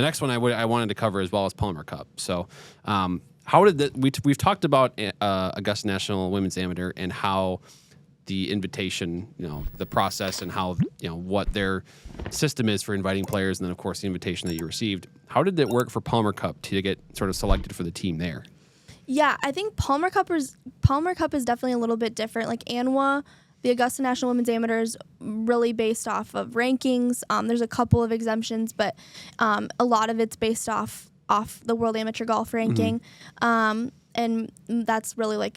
the next one I wanted to cover as well as Palmer Cup. So, how did we've talked about Augusta National Women's Amateur and how the invitation, the process and how, what their system is for inviting players, and then of course the invitation that you received. How did it work for Palmer Cup to get sort of selected for the team there? Yeah, I think Palmer Cup is definitely a little bit different. Like ANWA, the Augusta National Women's Amateur, is really based off of rankings. There's a couple of exemptions, but a lot of it's based off the World Amateur Golf ranking, and that's really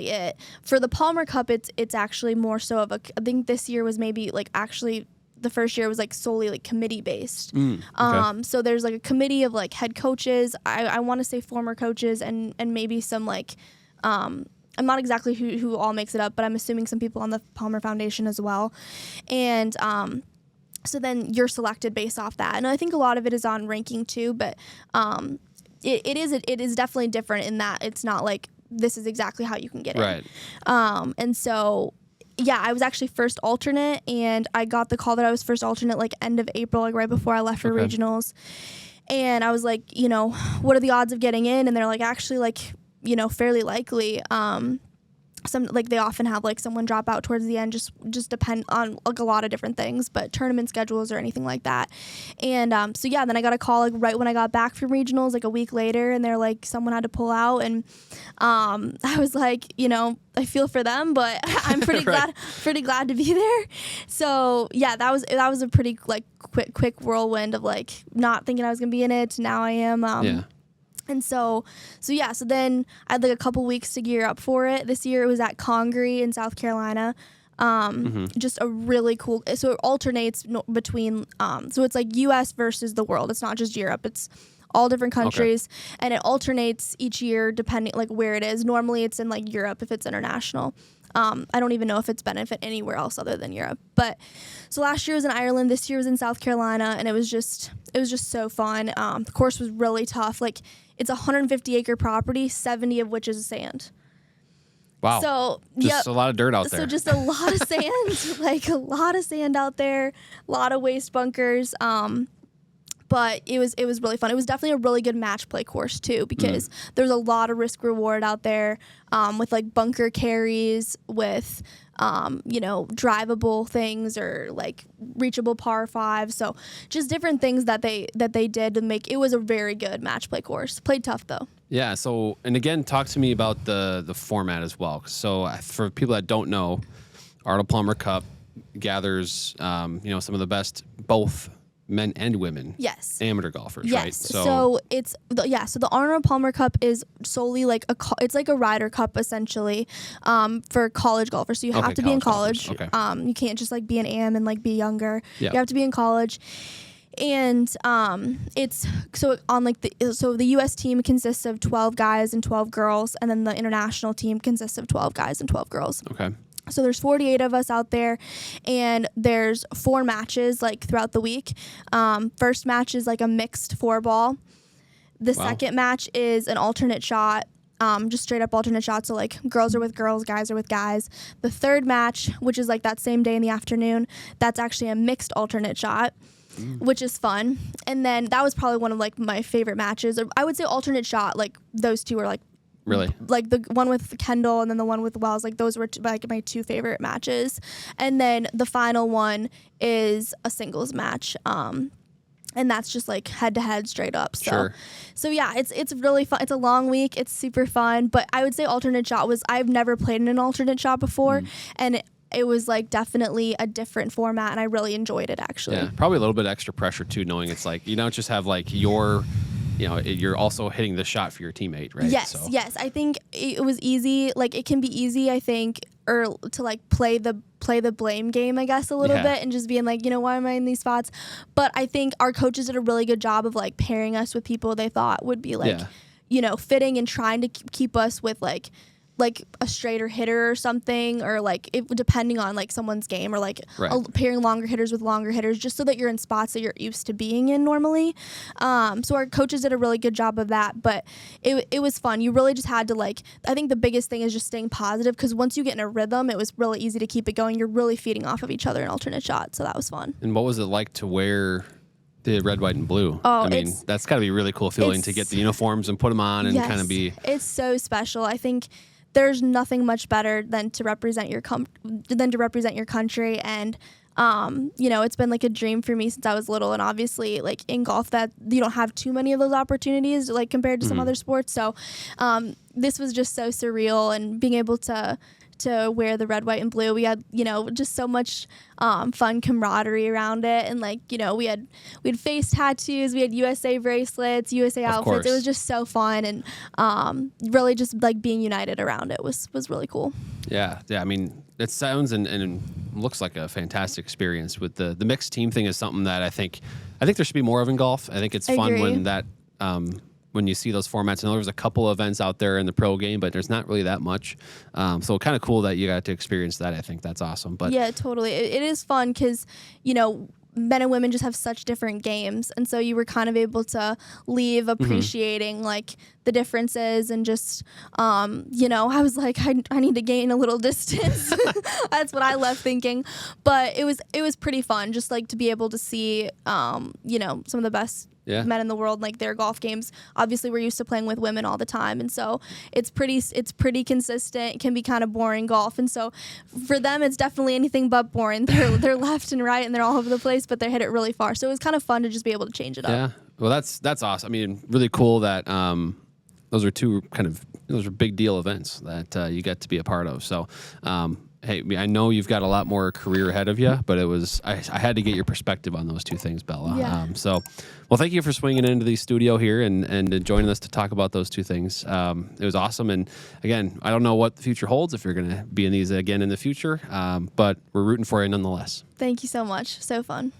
it. For the Palmer Cup, it's actually more so of I think this year was maybe actually the first year was solely committee based. Okay. So there's a committee of head coaches. I want to say former coaches and maybe some I'm not exactly who all makes it up, but I'm assuming some people on the Palmer Foundation as well. And so then you're selected based off that. And I think a lot of it is on ranking too, but it is definitely different in that it's not this is exactly how you can get in. Right. And so, yeah, I was actually first alternate, and I got the call that I was first alternate end of April, right before I left for regionals. And I was like, what are the odds of getting in? And they're actually fairly likely. Some they often have someone drop out towards the end, just depend on a lot of different things, but tournament schedules or anything like that. And so yeah, then I got a call right when I got back from regionals, a week later, and they're someone had to pull out, and I was I feel for them, but I'm pretty glad to be there. So yeah, that was a pretty quick whirlwind of not thinking I was gonna be in it. Now I am. Yeah. And so then I had a couple weeks to gear up for it. This year it was at Congaree in South Carolina. Just a really cool, so it alternates between, so it's U.S. versus the world. It's not just Europe. It's all different countries. Okay. And it alternates each year depending where it is. Normally it's in Europe if it's international. I don't even know if it's benefit anywhere else other than Europe. But so last year was in Ireland, this year was in South Carolina, and it was just so fun. The course was really tough. It's a 150-acre property, 70 of which is sand. Wow. So just a lot of dirt out there. So just a lot of sand, a lot of sand out there, a lot of waste bunkers. But it was really fun. It was definitely a really good match play course too, because there's a lot of risk reward out there, with bunker carries, with drivable things or reachable par fives. So just different things that they did to make it was a very good match play course. Played tough though. Yeah. So, and again, talk to me about the format as well. So for people that don't know, Arnold Palmer Cup gathers some of the best both men and women. Yes. Amateur golfers, yes. right? So it's so the Arnold Palmer Cup is solely it's like a Ryder Cup essentially, for college golfers. So you have to be in college. Okay. You can't just be an AM and be younger. Yep. You have to be in college. And it's so on the US team consists of 12 guys and 12 girls, and then the international team consists of 12 guys and 12 girls. Okay. So there's 48 of us out there, and there's 4 matches throughout the week. First match is a mixed 4-ball. The second match is an alternate shot, just straight up alternate shot. So girls are with girls, guys are with guys. The third match, which is that same day in the afternoon, that's actually a mixed alternate shot, which is fun. And then that was probably one of my favorite matches. I would say alternate shot, those two are really? The one with Kendall and then the one with Wells, those were my 2 favorite matches. And then the final one is a singles match. And that's just head-to-head straight up. So yeah, it's really fun. It's a long week. It's super fun. But I would say alternate shot I've never played in an alternate shot before. And it was definitely a different format, and I really enjoyed it actually. Yeah, probably a little bit extra pressure too, knowing it's you don't just have your... you're also hitting the shot for your teammate, right? Yes, yes. I think it was easy. It can be easy, I think, or to play the blame game, I guess, a little bit, and just being why am I in these spots? But I think our coaches did a really good job of pairing us with people they thought would be fitting, and trying to keep us with a straighter hitter or something, or depending on someone's game, or pairing longer hitters with longer hitters, just so that you're in spots that you're used to being in normally. So our coaches did a really good job of that, but it was fun. You really just had to I think the biggest thing is just staying positive, because once you get in a rhythm, it was really easy to keep it going. You're really feeding off of each other in alternate shots, so that was fun. And what was it like to wear The red, white, and blue. Oh, I mean, that's got to be a really cool feeling to get the uniforms and put them on and yes, kind of be. It's so special. I think there's nothing much better than to represent your country. And it's been like a dream for me since I was little. And obviously, like in golf, that you don't have too many of those opportunities, like compared to some other sports. So this was just so surreal, and being able to wear the red, white, and blue. We had, just so much fun camaraderie around it. And we had face tattoos, we had USA bracelets, USA outfits. It was just so fun, and really just like being united around it was really cool. Yeah. I mean, it sounds and looks like a fantastic experience. With the mixed team thing is something that I think there should be more of in golf. I think it's fun when that when you see those formats. I know there's a couple events out there in the pro game, but there's not really that much. So kind of cool that you got to experience that. I think that's awesome. But yeah, totally. It is fun because, men and women just have such different games. And so you were kind of able to leave appreciating like the differences, and just, I was like, I need to gain a little distance. That's what I left thinking. But it was pretty fun just like to be able to see, some of the best men in the world, like their golf games. Obviously, we're used to playing with women all the time, and so it's pretty consistent. It can be kind of boring golf, and so for them, it's definitely anything but boring. They're left and right, and they're all over the place, but they hit it really far. So it was kind of fun to just be able to change it up. Yeah, well, that's awesome. I mean, really cool that those are big deal events that you get to be a part of. So. Hey, I know you've got a lot more career ahead of you, but I had to get your perspective on those two things, Bella. Yeah. Well, thank you for swinging into the studio here and joining us to talk about those two things. It was awesome. And again, I don't know what the future holds, if you're going to be in these again in the future, but we're rooting for you nonetheless. Thank you so much. So fun.